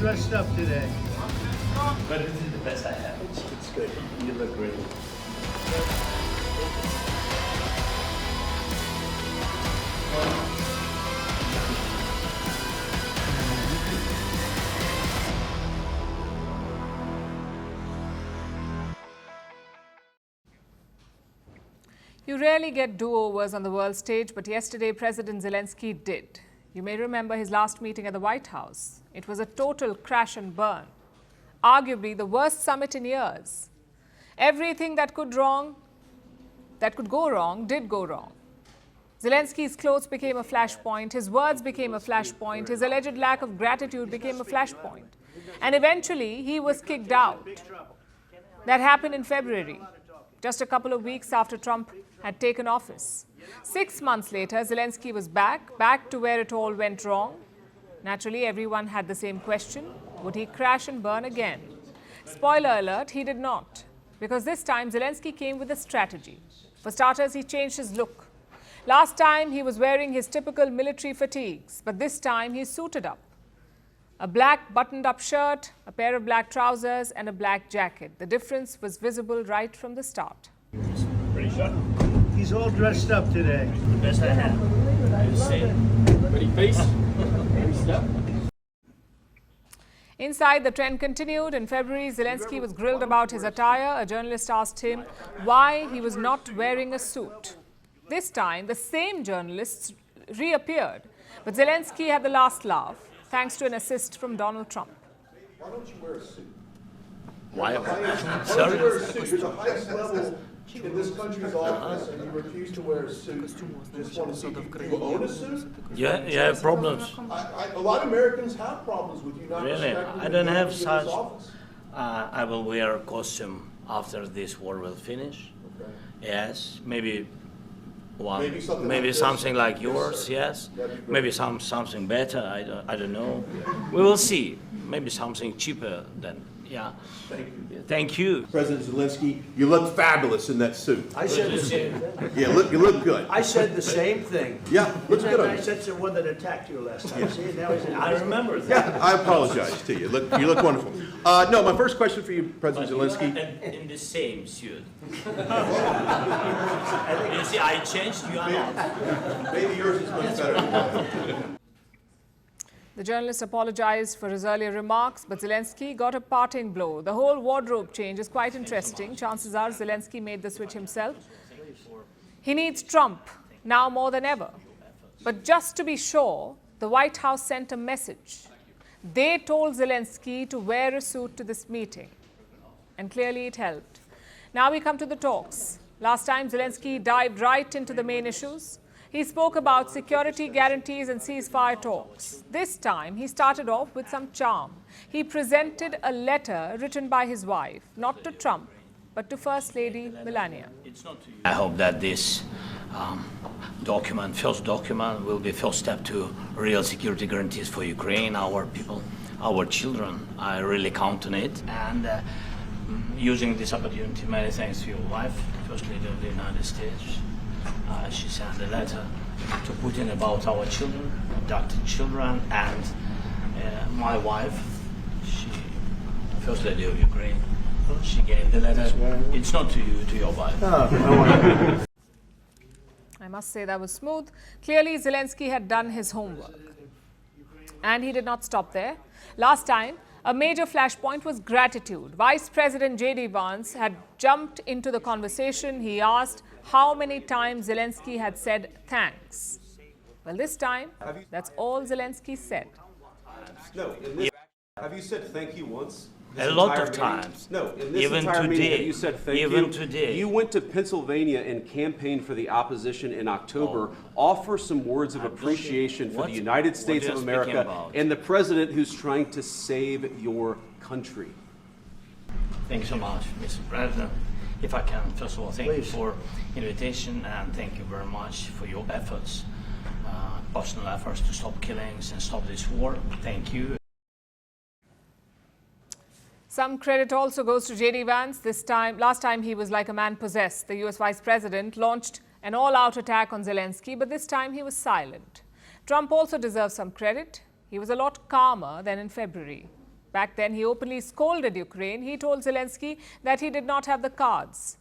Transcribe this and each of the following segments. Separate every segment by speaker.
Speaker 1: dressed up today.
Speaker 2: But this is the best I have.
Speaker 3: It's good. You look great.
Speaker 4: You rarely get do-overs on the world stage, but yesterday President Zelensky did. You may remember his last meeting at the White House. It was a total crash and burn, arguably the worst summit in years. Everything that could go wrong, did go wrong. Zelensky's clothes became a flashpoint, his words became a flashpoint, his alleged lack of gratitude became a flashpoint. And eventually, he was kicked out. That happened in February, just a couple of weeks after Trump had taken office. 6 months later, Zelensky was back to where it all went wrong. Naturally, everyone had the same question: would he crash and burn again? Spoiler alert, he did not. Because this time, Zelensky came with a strategy. For starters, he changed his look. Last time, he was wearing his typical military fatigues, but this time, he suited up. A black buttoned-up shirt, a pair of black trousers, and a black jacket. The difference was visible right from the start.
Speaker 2: Pretty sure.
Speaker 1: He's all dressed up today.
Speaker 2: The best I have. You see it?
Speaker 3: Ready, face? Ready, step?
Speaker 4: Inside, the trend continued. In February, Zelensky was grilled about his attire. A journalist asked him why he was not wearing a suit. This time, the same journalists reappeared. But Zelensky had the last laugh, thanks to an assist from Donald Trump.
Speaker 3: Why don't you wear a suit?
Speaker 2: Why?
Speaker 3: Why
Speaker 2: Sorry?
Speaker 3: don't you wear a suit? You're the highest level in this country's office, and you refuse to wear a suit. Just want to see, do you own a suit?
Speaker 2: Yeah, you have problems.
Speaker 3: A lot of Americans have problems with you not
Speaker 2: Really?
Speaker 3: respecting
Speaker 2: I don't
Speaker 3: the
Speaker 2: have
Speaker 3: authority of
Speaker 2: such.
Speaker 3: this office.
Speaker 2: I will wear a costume after this war will finish.
Speaker 3: Okay.
Speaker 2: Yes, maybe one.
Speaker 3: Maybe something like this.
Speaker 2: like yours. Yes.
Speaker 3: That'd be great.
Speaker 2: Maybe something better. I don't know. We will see. Maybe something cheaper than. Yeah.
Speaker 3: Thank you.
Speaker 2: Thank you.
Speaker 5: President Zelensky, you look fabulous in that suit.
Speaker 6: I said the same thing.
Speaker 5: Yeah, you look good.
Speaker 6: I said the same thing.
Speaker 5: Yeah, looks
Speaker 6: Isn't
Speaker 5: good
Speaker 6: that
Speaker 5: on
Speaker 6: nice?
Speaker 5: you.
Speaker 6: That's the one that attacked you last time. See, now he's in.
Speaker 2: I remember that.
Speaker 5: I apologize to you. You look wonderful. No, my first question for you, President Zelensky.
Speaker 2: In the same suit. You see, I changed. You are not.
Speaker 5: Maybe yours is much better.
Speaker 4: The journalist apologized for his earlier remarks, but Zelensky got a parting blow. The whole wardrobe change is quite interesting. Chances are Zelensky made the switch himself. He needs Trump now more than ever. But just to be sure, the White House sent a message. They told Zelensky to wear a suit to this meeting. And clearly it helped. Now we come to the talks. Last time, Zelensky dived right into the main issues. He spoke about security guarantees and ceasefire talks. This time, he started off with some charm. He presented a letter written by his wife, not to Trump, but to First Lady Melania.
Speaker 2: I hope that this first document, will be first step to real security guarantees for Ukraine, our people, our children. I really count on it. And using this opportunity, many thanks to your wife, First Lady of the United States. She sent a letter to Putin about our children, abducted children, and my wife, First Lady of Ukraine, she gave the letter. It's not to you, to your wife.
Speaker 4: I must say that was smooth. Clearly, Zelensky had done his homework. And he did not stop there. Last time, a major flashpoint was gratitude. Vice President J.D. Vance had jumped into the conversation. He asked how many times Zelensky had said thanks. Well, this time, that's all Zelensky said.
Speaker 7: No, have you said thank you once?
Speaker 2: A lot of times.
Speaker 7: No, in this
Speaker 2: Even
Speaker 7: entire meeting,
Speaker 2: today.
Speaker 7: have you said thank you?
Speaker 2: Even today.
Speaker 7: You went to Pennsylvania and campaigned for the opposition in October. Offer some words of appreciation for the United States of America and the president who's trying to save your country.
Speaker 2: Thank you so much, Mr. President. If I can, first of all, thank you for invitation and thank you very much for your efforts, personal efforts to stop killings and stop this war. Thank you.
Speaker 4: Some credit also goes to J.D. Vance. Last time he was like a man possessed. The US Vice President launched an all-out attack on Zelensky, but this time he was silent. Trump also deserves some credit. He was a lot calmer than in February. Back then, he openly scolded Ukraine. He told Zelensky that he did not have the cards.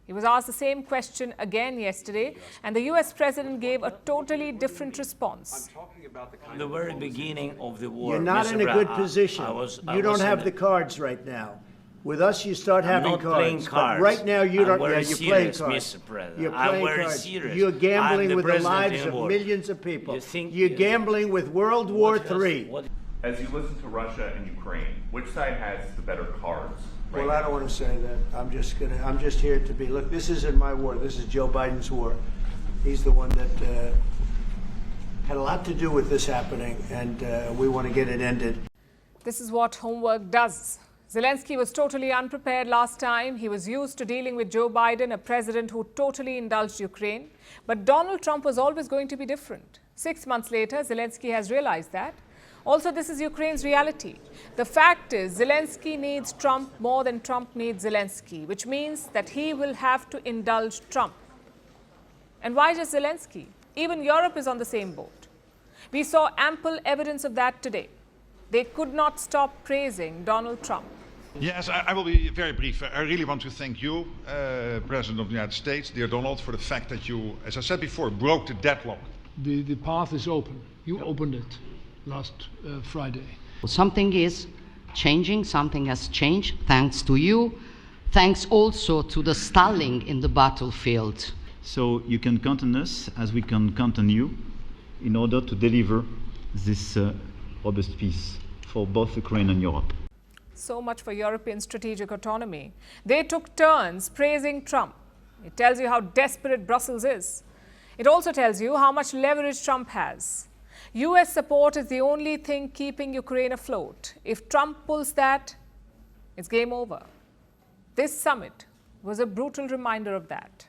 Speaker 4: He was asked the same question again yesterday, and the US president gave a totally different response.
Speaker 2: From the very beginning of the war,
Speaker 6: You're not
Speaker 2: Mr.
Speaker 6: in a
Speaker 2: Brown,
Speaker 6: good position.
Speaker 2: I
Speaker 6: You don't
Speaker 2: was
Speaker 6: have
Speaker 2: in
Speaker 6: the cards right now. With us, you start
Speaker 2: I'm
Speaker 6: having
Speaker 2: not
Speaker 6: cards.
Speaker 2: playing
Speaker 6: But
Speaker 2: cards.
Speaker 6: right now, you
Speaker 2: I'm
Speaker 6: don't.
Speaker 2: very
Speaker 6: You're playing
Speaker 2: serious,
Speaker 6: cards.
Speaker 2: Mr. President.
Speaker 6: You're
Speaker 2: I'm
Speaker 6: playing
Speaker 2: very
Speaker 6: cards.
Speaker 2: serious.
Speaker 6: You're
Speaker 2: I'm
Speaker 6: gambling
Speaker 2: the
Speaker 6: with the
Speaker 2: president
Speaker 6: lives of
Speaker 2: anymore.
Speaker 6: millions of people.
Speaker 2: You think-
Speaker 6: You're gambling with World War III.
Speaker 8: As you listen to Russia and Ukraine, which side has the better cards?
Speaker 6: Well, I don't want to say that. I'm just here to be. Look, this isn't my war. This is Joe Biden's war. He's the one that had a lot to do with this happening, and we want to get it ended.
Speaker 4: This is what homework does. Zelensky was totally unprepared last time. He was used to dealing with Joe Biden, a president who totally indulged Ukraine. But Donald Trump was always going to be different. 6 months later, Zelensky has realized that. Also, this is Ukraine's reality. The fact is, Zelensky needs Trump more than Trump needs Zelensky, which means that he will have to indulge Trump. And why just Zelensky? Even Europe is on the same boat. We saw ample evidence of that today. They could not stop praising Donald Trump.
Speaker 9: Yes, I will be very brief. I really want to thank you, President of the United States, dear Donald, for the fact that you, as I said before, broke the deadlock.
Speaker 10: The path is open. You opened it last Friday.
Speaker 11: Something is changing, something has changed, thanks to you, thanks also to the stalling in the battlefield.
Speaker 12: So you can count on us as we can count on you in order to deliver this robust peace for both Ukraine and Europe.
Speaker 4: So much for European strategic autonomy. They took turns praising Trump. It tells you how desperate Brussels is. It also tells you how much leverage Trump has. US support is the only thing keeping Ukraine afloat. If Trump pulls that, it's game over. This summit was a brutal reminder of that.